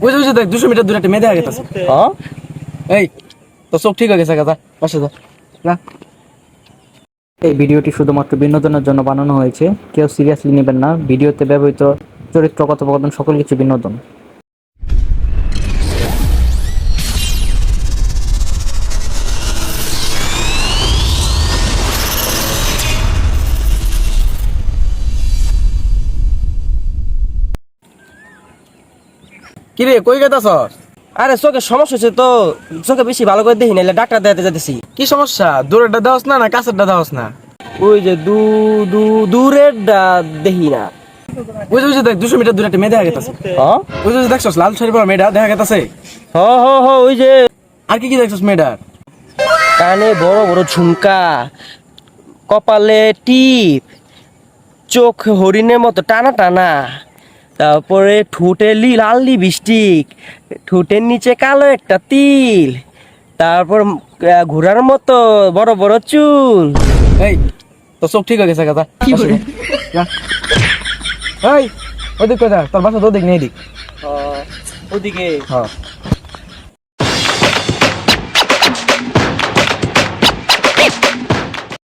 বুঝে বুঝে দেখ 200 মিটার দূরে একটা মেয়ে দেখা গেছে। হ্যাঁ এই তো চোখ ঠিক হয়ে গেছে গাদা পাশে যা যা। এই ভিডিওটি শুধুমাত্র বিনোদনের জন্য বানানো হয়েছে, কেউ সিরিয়াসলি নেবেন না। ভিডিওতে ব্যবহৃত চরিত্র, কথোপকথন সকল কিছু বিনোদন। কিরে কই গেতাছস? আরে চোখের সমস্যা হচ্ছে তো, চোখে বেশি ভালো করে দেখি নাইলে ডাক্তার দেখাতে যেতেছি। কি সমস্যা? দূরেরটা দাওস না কাছেরটা দাওস না? ওই যে দূরের দেখি না। বুঝে বুঝে দেখ 200 মিটার দূরে একটা মেয়ে দেখা গেছে। হ্যাঁ বুঝে বুঝে দেখছস লাল শাড়ি পরা মেয়েটা দেখা গেছে? হ হ হ ওই যে আর কি কি দেখছস মেয়েটার? কানে বড় বড় ঝুমকা, কপালে টিপ, চোখ হরিণের মতো টানা টানা, তারপরে ঠোঁটে লাল লিপস্টিক, ঠোঁটের নিচে কালো একটা তিল, তারপর ঘোড়ার মতো বড় বড় চুল। এই তো চোখ ঠিক হয়ে গেছে গাদা কি করে যা। এই ওদিক কই যা, তোর বাসা তো ওদিক নেই দিক। ওদিকে হ্যাঁ